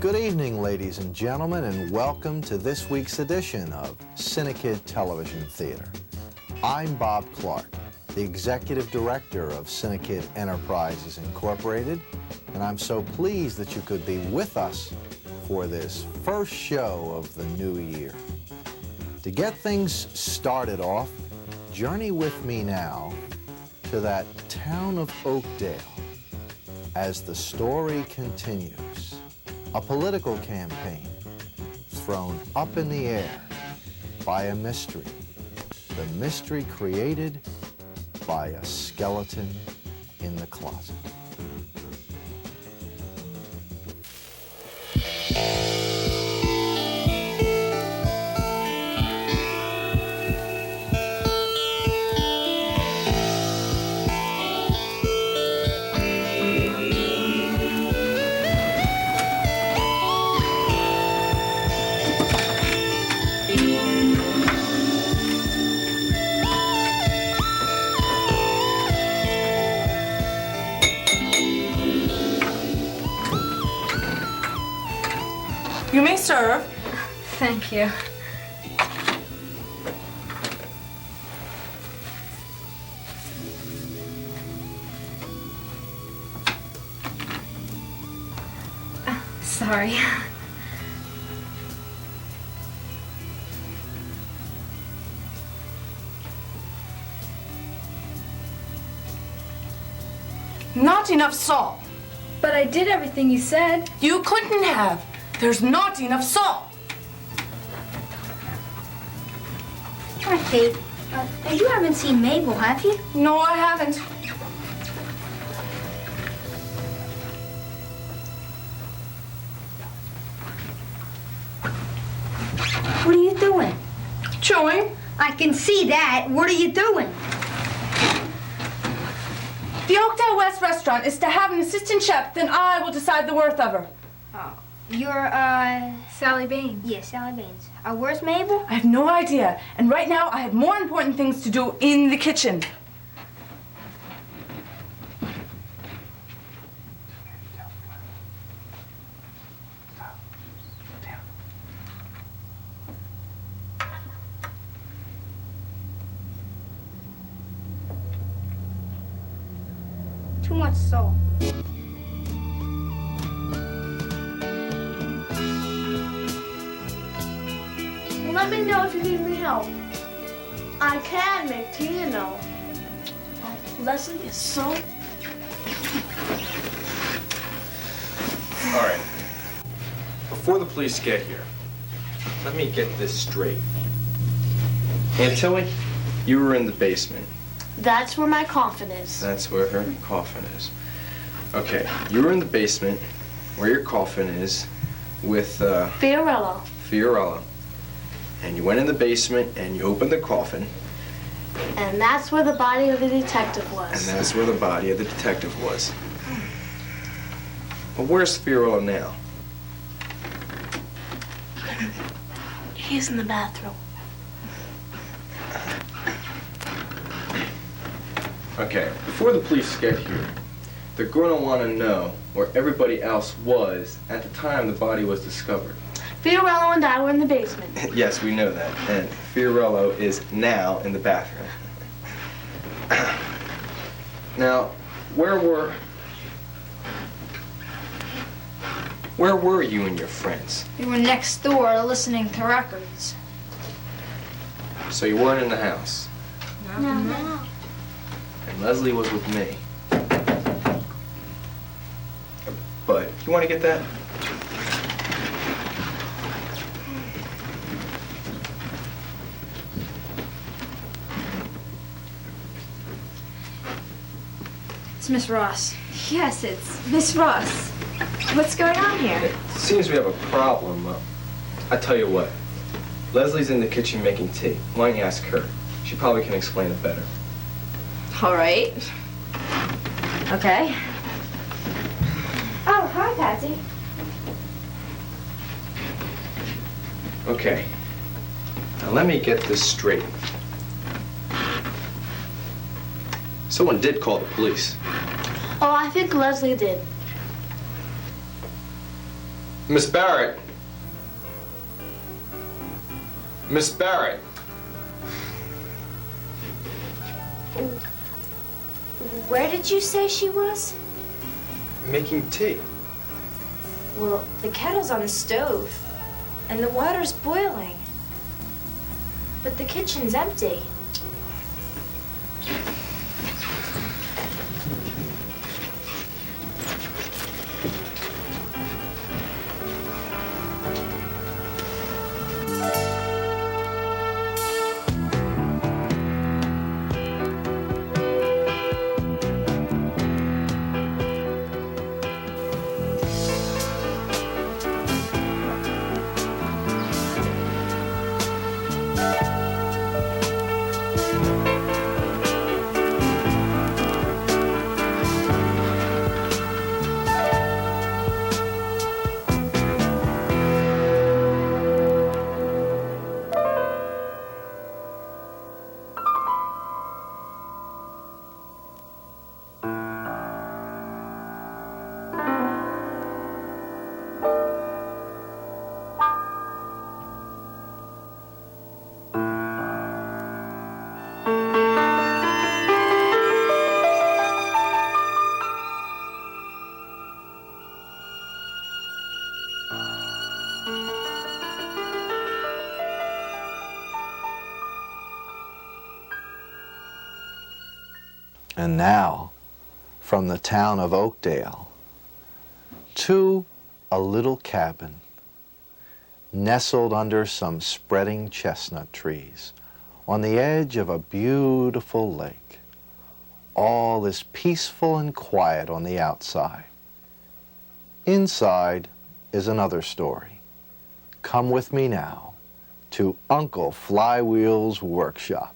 Good evening, ladies and gentlemen, and welcome to this week's edition of CINEKYD Television Theater. I'm Bob Clark, the Executive Director of CINEKYD Enterprises Incorporated, and I'm so pleased that you could be with us for this first show of the new year. To get things started off, journey with me now to that town of Oakdale as the story continues. A political campaign thrown up in the air by a mystery. The mystery created by a skeleton in the closet. You may serve. Thank you. Sorry. Not enough salt. But I did everything you said. You couldn't have. There's not enough salt. Hi, Kate. You haven't seen Mabel, have you? No, I haven't. What are you doing? Chewing. I can see that. What are you doing? The Oakdale West restaurant is to have an assistant chef, then I will decide the worth of her. Oh, you're, Sally Baines. Yeah, Sally Baines. Where's Mabel? I have no idea, and right now I have more important things to do in the kitchen. Too much salt. Let me know if you need me help. I can make tea, you know. Leslie is so... All right. Before the police get here, let me get this straight. Aunt Tilly, you were in the basement. That's where my coffin is. That's where her coffin is. Okay, you were in the basement where your coffin is with Fiorello. And you went in the basement and you opened the coffin. And that's where the body of the detective was. And that's where the body of the detective was. Well, where's Fiorello now? He's in the bathroom. Okay, before the police get here, they're going to want to know where everybody else was at the time the body was discovered. Fiorello and I were in the basement. Yes, we know that. And Fiorello is now in the bathroom. Now, where were you and your friends? We were next door listening to records. So you weren't in the house. No. And Leslie was with me. But, you want to get that? It's Miss Ross. Yes, it's Miss Ross. What's going on here? It seems we have a problem. I tell you what. Leslie's in the kitchen making tea. Why don't you ask her? She probably can explain it better. All right. Okay. Oh, hi, Patsy. Okay. Now let me get this straight. Someone did call the police. Oh, I think Leslie did. Miss Barrett. Miss Barrett. Where did you say she was? Making tea. Well, the kettle's on the stove, and the water's boiling. But the kitchen's empty. And now, from the town of Oakdale to a little cabin nestled under some spreading chestnut trees on the edge of a beautiful lake. All is peaceful and quiet on the outside. Inside is another story. Come with me now to Uncle Flywheel's workshop.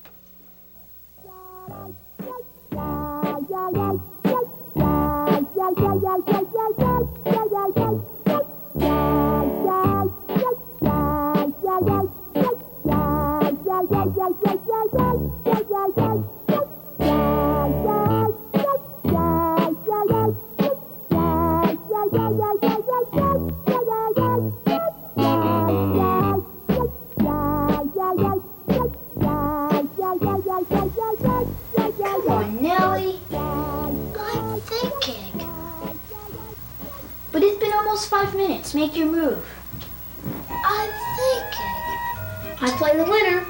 Come on, Nellie. I'm thinking. But it's been almost 5 minutes. Make your move. I'm thinking. I play the winner.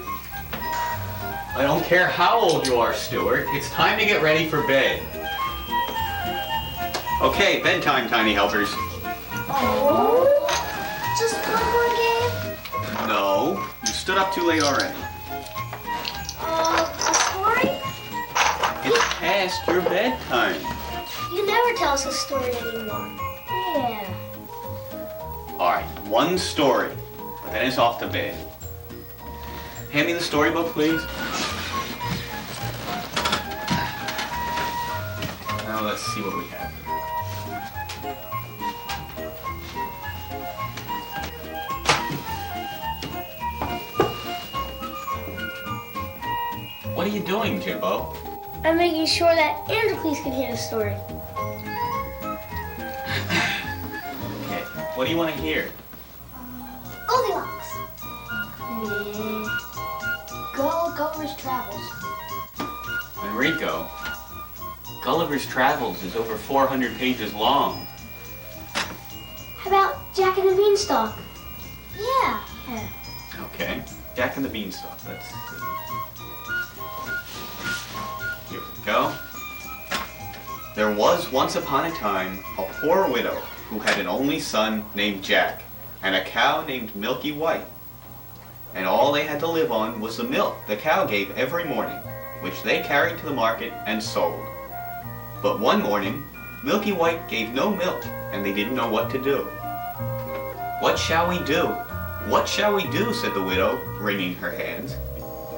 I don't care how old you are, Stuart. It's time to get ready for bed. Okay, bedtime, tiny helpers. Oh? Just one more game? No, you stood up too late already. A story? It's past your bedtime. You never tell us a story anymore. Yeah. All right, one story, but then it's off to bed. Hand me the storybook, please. Now let's see what we have. What are you doing, Jimbo? I'm making sure that Androcles can hear the story. Okay, what do you want to hear? Goldilocks. Gulliver's Travels. Enrico, Gulliver's Travels is over 400 pages long. How about Jack and the Beanstalk? Yeah. Okay, Jack and the Beanstalk, let's see. Here we go. There was once upon a time a poor widow who had an only son named Jack and a cow named Milky White. And all they had to live on was the milk the cow gave every morning, which they carried to the market and sold. But one morning, Milky White gave no milk, and they didn't know what to do. "What shall we do? What shall we do?" said the widow, wringing her hands.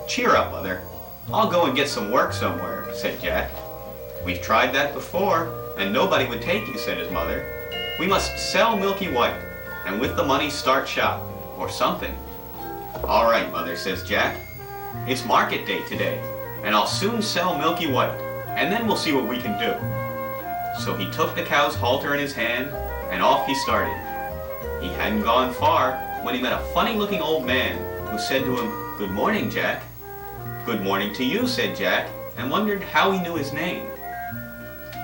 "Cheer up, mother. I'll go and get some work somewhere," said Jack. "We've tried that before, and nobody would take you," said his mother. "We must sell Milky White, and with the money start shop, or something." "All right, mother," says Jack. "It's market day today, and I'll soon sell Milky White, and then we'll see what we can do." So he took the cow's halter in his hand, and off he started. He hadn't gone far when he met a funny-looking old man who said to him, "Good morning, Jack." "Good morning to you," said Jack, and wondered how he knew his name.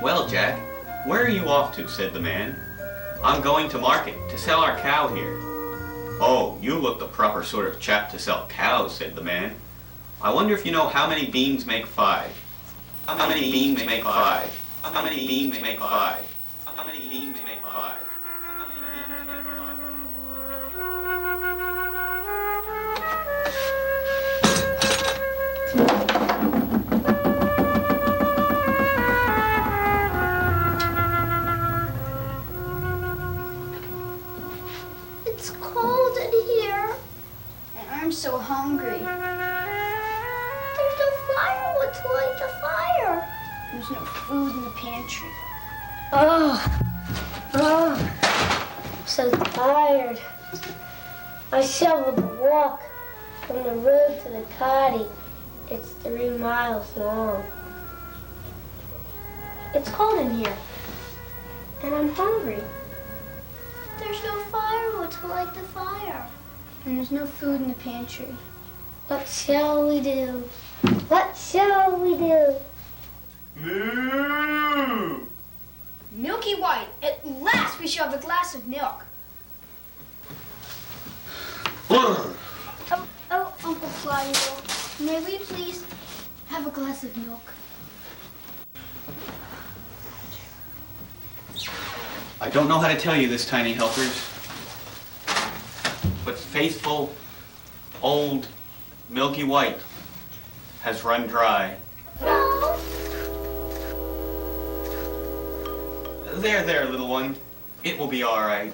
"Well, Jack, where are you off to?" said the man. "I'm going to market to sell our cow here." "Oh, you look the proper sort of chap to sell cows," said the man. "I wonder if you know how many beans make 5? How many beans make 5? How many beans make 5? How many beans make 5? How many beans make 5? It's cold in here. And I'm so hungry. There's no firewood to light the fire. There's no food in the pantry. Oh, I'm so tired. I shoveled the walk from the road to the cottage. It's 3 miles long. It's cold in here, and I'm hungry. There's no firewood to light the fire. And there's no food in the pantry. What shall we do? What shall we do? Moo! Milky White, at last we shall have a glass of milk. Oh, Uncle Flywheel, may we please have a glass of milk? I don't know how to tell you this, tiny helpers, but faithful, old Milky White has run dry. No. There, little one. It will be all right.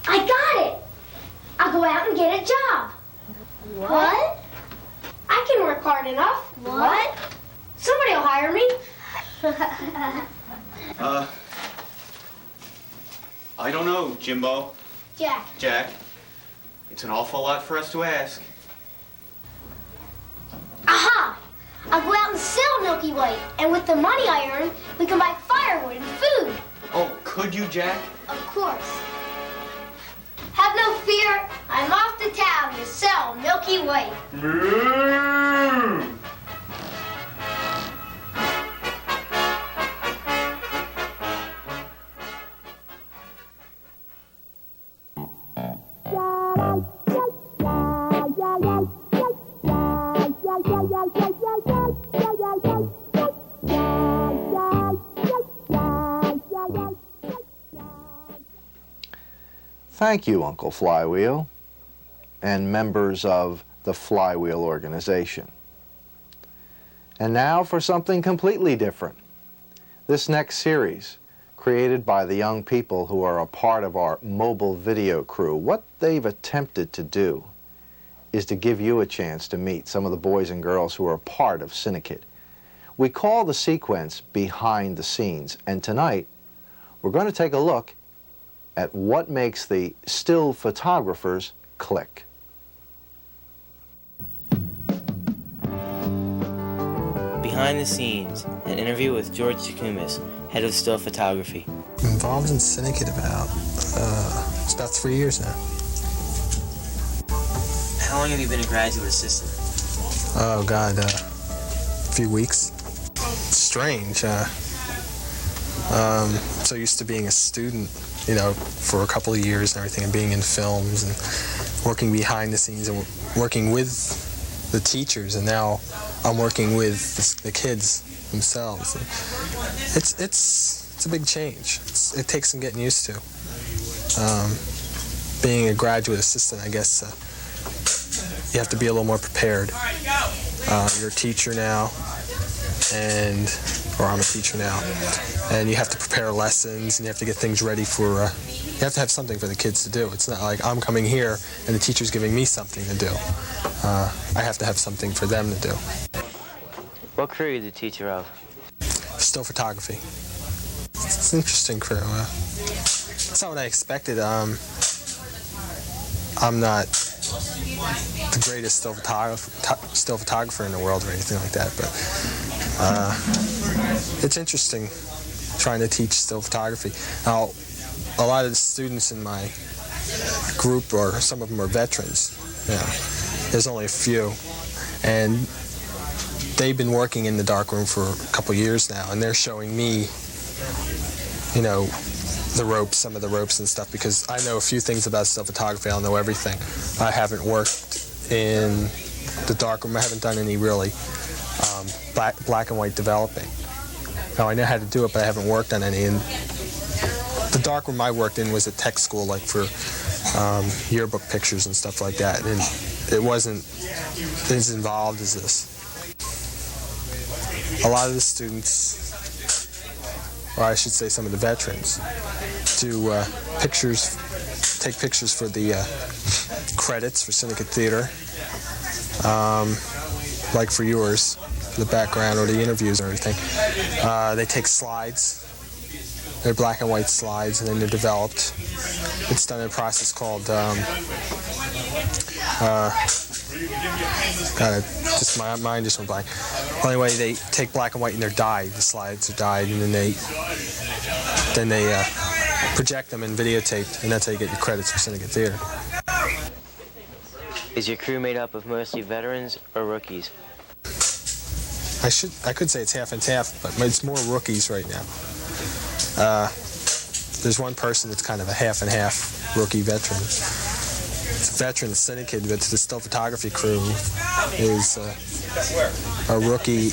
I got it. I'll go out and get a job. What? I can work hard enough. What? Somebody will hire me. I don't know, Jimbo. Jack. It's an awful lot for us to ask. Aha! I'll go out and sell Milky White, and with the money I earn, we can buy firewood and food. Oh, could you, Jack? Of course. Have no fear. I'm off to town to sell Milky White. Moo! Thank you, Uncle Flywheel, and members of the Flywheel organization. And now for something completely different. This next series, created by the young people who are a part of our mobile video crew, what they've attempted to do is to give you a chance to meet some of the boys and girls who are a part of CINEKYD. We call the sequence Behind the Scenes, and tonight we're going to take a look at what makes the still photographers click. Behind the Scenes, an interview with George Takumis, head of still photography. I'm involved in CINEKYD it's about 3 years now. How long have you been a graduate assistant? Oh God, a few weeks. It's strange. So used to being a student, you know, for a couple of years and everything, and being in films and working behind the scenes and working with the teachers, and now I'm working with the kids themselves. It's a big change. It takes some getting used to. Being a graduate assistant, I guess you have to be a little more prepared. You're a teacher now, or I'm a teacher now, and you have to prepare lessons, and you have to get things ready for, you have to have something for the kids to do. It's not like I'm coming here and the teacher's giving me something to do. I have to have something for them to do. What career are you the teacher of? Still photography. It's an interesting career. It's not what I expected. I'm not the greatest still photographer in the world or anything like that, but it's interesting trying to teach still photography. Now, a lot of the students in my group, or some of them are veterans. You know, there's only a few, and they've been working in the darkroom for a couple years now, and they're showing me, you know, the ropes, some of the ropes and stuff, because I know a few things about still photography. I don't know everything. I haven't worked in the darkroom. I haven't done any really black and white developing. Now, I know how to do it, but I haven't worked on any. And the darkroom I worked in was a tech school, like for yearbook pictures and stuff like that, and it wasn't as involved as this. A lot of the students, or I should say some of the veterans, do take pictures for the credits for CINEKYD Theater, like for yours, the background or the interviews or everything. They take slides. They're black and white slides, and then they're developed. It's done in a process called, just my mind just went blank. Well, anyway, they take black and white and they're dyed. The slides are dyed, and then they project them and videotaped, and that's how you get your credits for CINEKYD Theater. Is your crew made up of mostly veterans or rookies? I could say it's half and half, but it's more rookies right now. There's one person that's kind of a half and half rookie veteran. It's a veteran of CINEKYD, but the still photography crew is a rookie,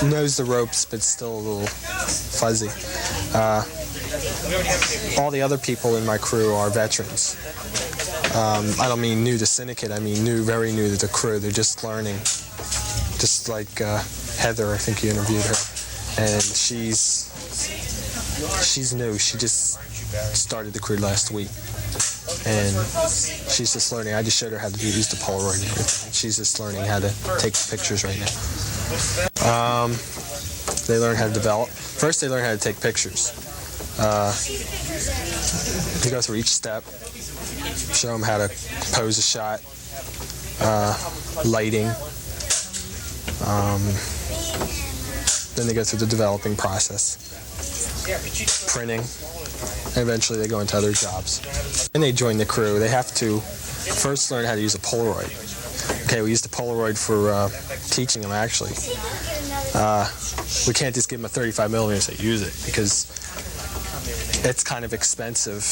knows the ropes, but still a little fuzzy. All the other people in my crew are veterans. I don't mean new to CINEKYD, I mean very new to the crew. They're just learning. Just like Heather, I think you interviewed her, and she's new. She just started the crew last week, and she's just learning. I just showed her how to use the Polaroid and everything. She's just learning how to take pictures right now. They learn how to develop. First, they learn how to take pictures. You go through each step, show them how to pose a shot, lighting. Then they go through the developing process, printing, and eventually they go into other jobs. And they join the crew. They have to first learn how to use a Polaroid. Okay, we use the Polaroid for teaching them, actually. We can't just give them a 35mm and say use it, because it's kind of expensive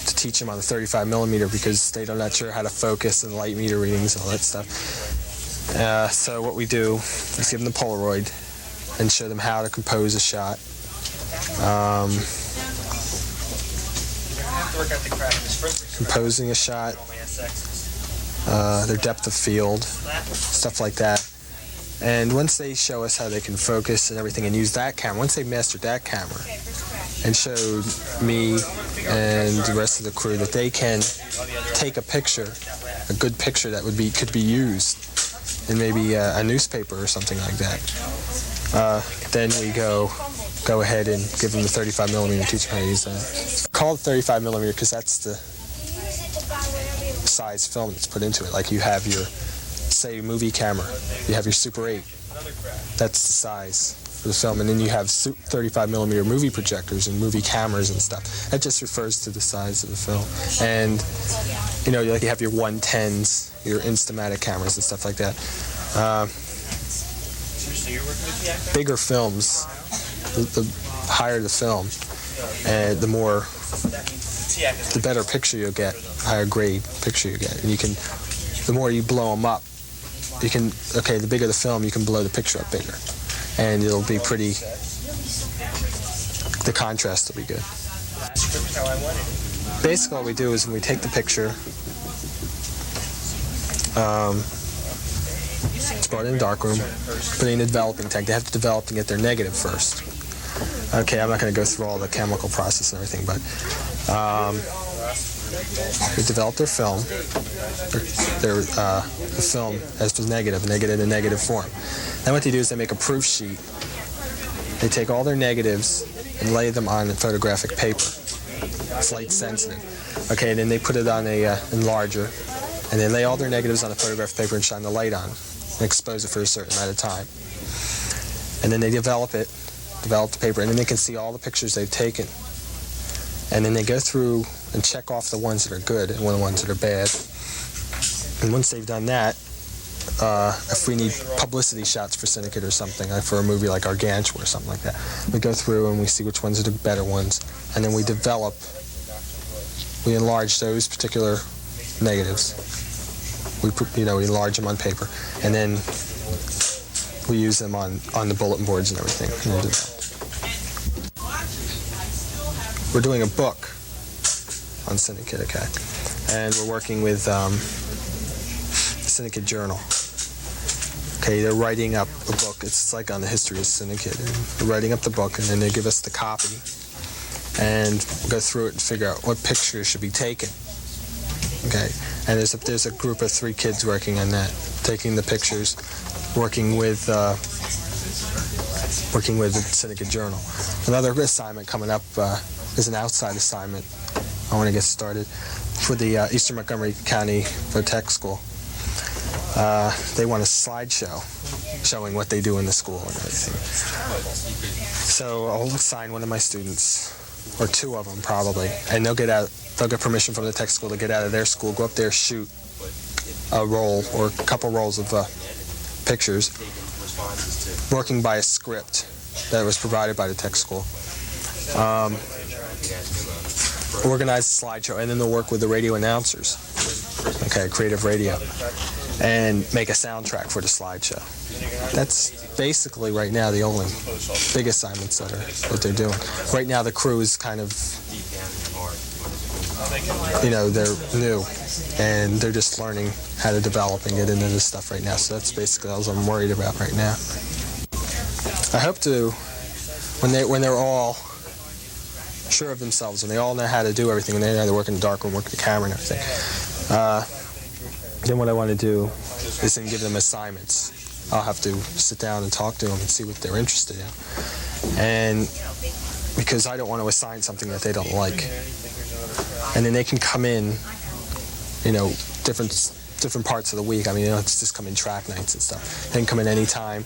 to teach them on the 35mm because they're not sure how to focus and light meter readings and all that stuff. So what we do is give them the Polaroid and show them how to compose a shot. Composing a shot, their depth of field, stuff like that. And once they show us how they can focus and everything and use that camera, once they've mastered that camera and showed me and the rest of the crew that they can take a picture, a good picture that could be used in maybe a newspaper or something like that, then we go ahead and give them the 35mm and teach them how to use that. Call it 35mm because that's the size film that's put into it. Like you have your, say, movie camera, you have your Super 8, that's the size for the film, and then you have 35mm movie projectors and movie cameras and stuff. That just refers to the size of the film. And you know, like you have your 110s, your Instamatic cameras and stuff like that. Bigger films, the higher the film, and the better picture you'll get, higher grade picture you get. And you can, the more you blow them up, you can, okay, the bigger the film, you can blow the picture up bigger. And it'll be pretty, the contrast will be good. Basically what we do is when we take the picture, it's brought in the darkroom, put it in the developing tank. They have to develop and get their negative first. Okay, I'm not going to go through all the chemical process and everything, but they develop their film. The film as the negative, and they get it in a negative form. Then what they do is they make a proof sheet. They take all their negatives and lay them on photographic paper. It's light sensitive. Okay, and then they put it on a enlarger, and they lay all their negatives on the photographic paper and shine the light on, and expose it for a certain amount of time. And then they develop the paper, and then they can see all the pictures they've taken. And then they go through and check off the ones that are good and the ones that are bad. And once they've done that, if we need publicity shots for CINEKYD or something, like for a movie like Gargantua or something like that, we go through and we see which ones are the better ones, and then we enlarge those particular negatives. We enlarge them on paper, and then we use them on the bulletin boards and everything. We're doing a book on CINEKYD, okay? And we're working with CINEKYD Journal. Okay, they're writing up a book. It's like on the history of CINEKYD. They're writing up the book, and then they give us the copy, and we'll go through it and figure out what pictures should be taken. Okay, and there's a group of 3 kids working on that, taking the pictures, working with the CINEKYD Journal. Another assignment coming up is an outside assignment. I want to get started for the Eastern Montgomery County Tech School. They want a slideshow showing what they do in the school and everything. So I'll assign one of my students, or 2 of them probably, and they'll get permission from the tech school to get out of their school, go up there, shoot a roll or a couple rolls of pictures, working by a script that was provided by the tech school. Organize a slideshow, and then they'll work with the radio announcers, okay, creative radio, and make a soundtrack for the slideshow. That's basically right now the only big assignments that they're doing. Right now the crew is kind of, they're new, and they're just learning how to develop and get into this stuff right now. So that's basically all I'm worried about right now. I hope to, when they're all sure of themselves and they all know how to do everything, and they know how to work in the darkroom, work the camera and everything, then what I want to do is then give them assignments. I'll have to sit down and talk to them and see what they're interested in. And because I don't want to assign something that they don't like. And then they can come in, different parts of the week. I mean, it's just come in track nights and stuff. They can come in any time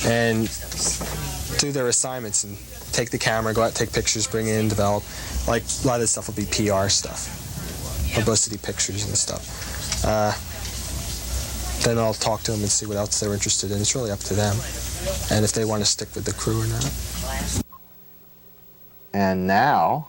and do their assignments and take the camera, go out, take pictures, bring in, develop. Like, a lot of this stuff will be PR stuff, publicity pictures and stuff. Then I'll talk to them and see what else they're interested in. It's really up to them, and if they want to stick with the crew or not. And now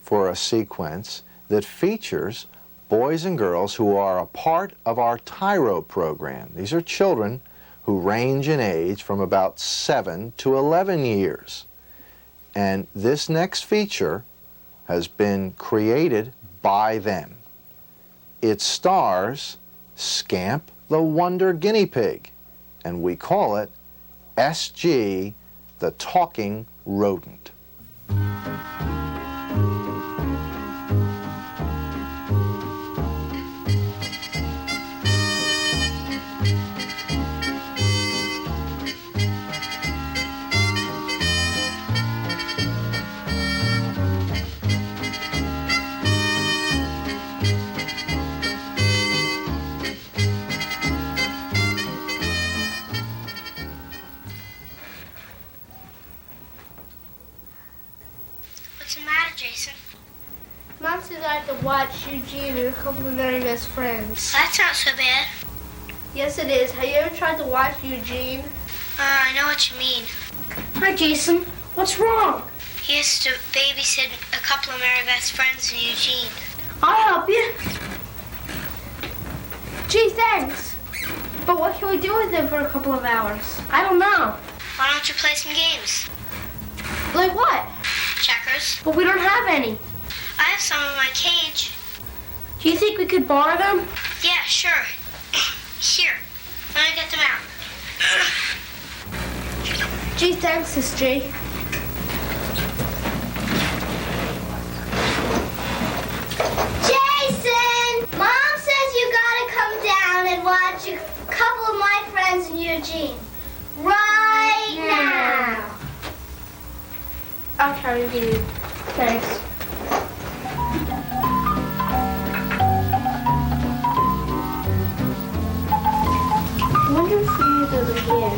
for a sequence that features boys and girls who are a part of our Tyro program. These are children who range in age from about 7 to 11 years. And this next feature has been created by them. It stars Scamp the Wonder Guinea Pig, and we call it SG the Talking Rodent. What's the matter, Jason? Mom says I have to watch Eugene and a couple of very best friends. That's not so bad. Yes, it is. Have you ever tried to watch Eugene? I know what you mean. Hi, Jason. What's wrong? He has to babysit a couple of very best friends in Eugene. I'll help you. Gee, thanks. But what can we do with them for a couple of hours? I don't know. Why don't you play some games? Like what? Checkers. But we don't have any. I have some in my cage. Do you think we could borrow them? Yeah, sure. Here. Let me get them out. Gee, thanks, Sis G. Jason! Mom says you gotta come down and watch a couple of my friends in Eugene. Right now. I'll carry you. Thanks. I wonder if we need over here.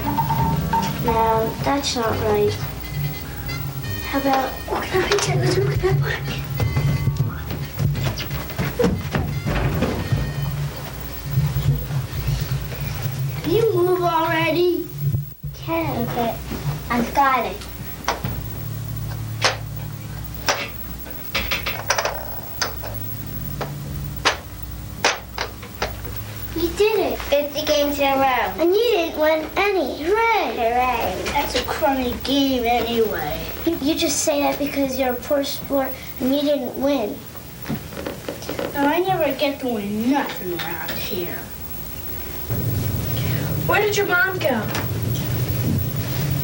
No, that's not right. How about, let's look at that book. Ready? Okay. Okay. I've got it. You did it. 50 games in a row. And you didn't win any. Hooray. Hooray. That's a crummy game anyway. You just say that because you're a poor sport and you didn't win. Now, I never get to win nothing around here. Where did your mom go?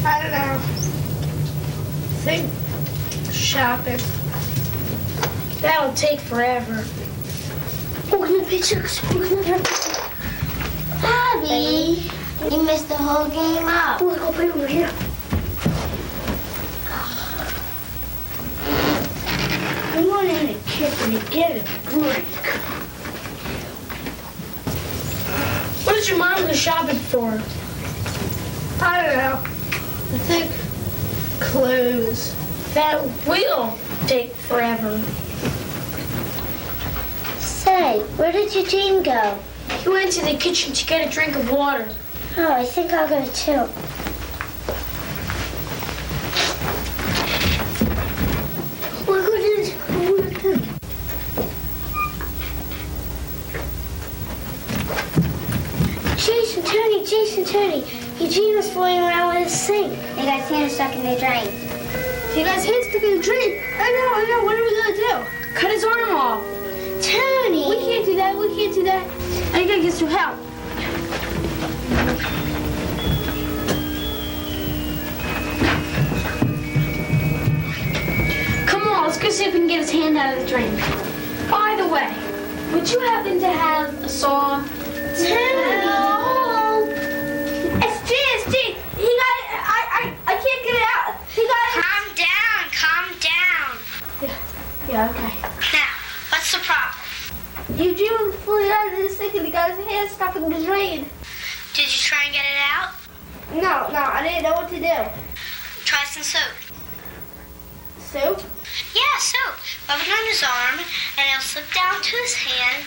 I don't know. Think shopping. That'll take forever. We're gonna play checks. We're gonna play checks. Bobby, you missed the whole game up. We're gonna go play over here. I went in a kitchen to get a drink. What did your mom go shopping for? I don't know. I think clothes. That will take forever. Say, where did Eugene go? He went to the kitchen to get a drink of water. Oh, I think I'll go too. We're going to Jason, Tony. Eugene was fooling around with his sink. They got his hand stuck in the drain. He got his hand stuck in the drain. I know. What are we going to do? Cut his arm off. Tony! We can't do that. I gotta get some help. Come on, let's go see if we can get his hand out of the drain. By the way, would you happen to have a saw? Tony! It's G. He got it. I can't get it out. He got it. Calm down. Yeah, okay. Now, what's the problem? Eugene was pulling out of the sink and he got his hand stuck in the drain. Did you try and get it out? No, I didn't know what to do. Try some soap. Soup? Yeah, soap. Rub it on his arm, and it'll slip down to his hand,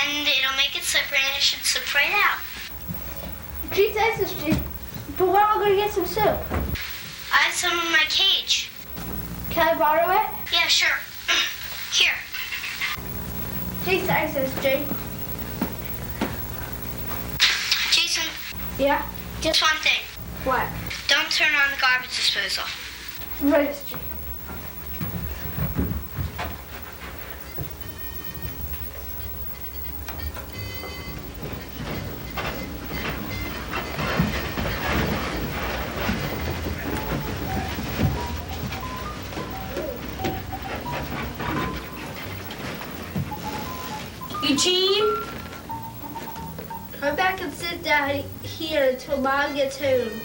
and it'll make it slippery, and it should slip right out. Jesus, but where am I going to get some soup? I have some in my cage. Can I borrow it? Yeah, sure. Here. Jesus, Jay. Jason, Yeah? just one thing. What? Don't turn on the garbage disposal. Registry. Eugene, come back and sit down here until Mom gets home.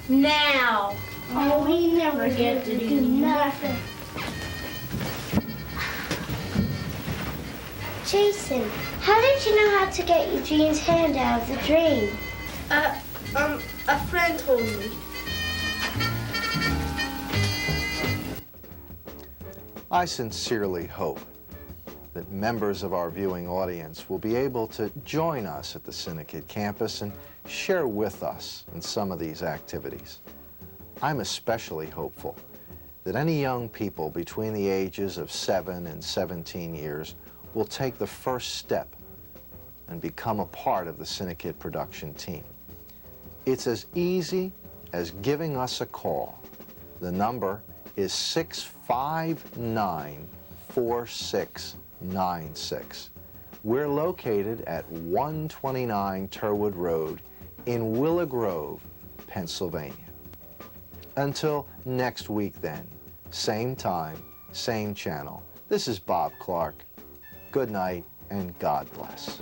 Now. Oh, we never get to do nothing. Jason, how did you know how to get Eugene's hand out of the drain? A friend told me. I sincerely hope that members of our viewing audience will be able to join us at the CINEKYD campus and share with us in some of these activities. I'm especially hopeful that any young people between the ages of 7 and 17 years will take the first step and become a part of the CINEKYD production team. It's as easy as giving us a call. The number is 659-4696. We're located at 129 Turwood Road in Willow Grove, Pennsylvania. Until next week then, same time, same channel. This is Bob Clark. Good night and God bless.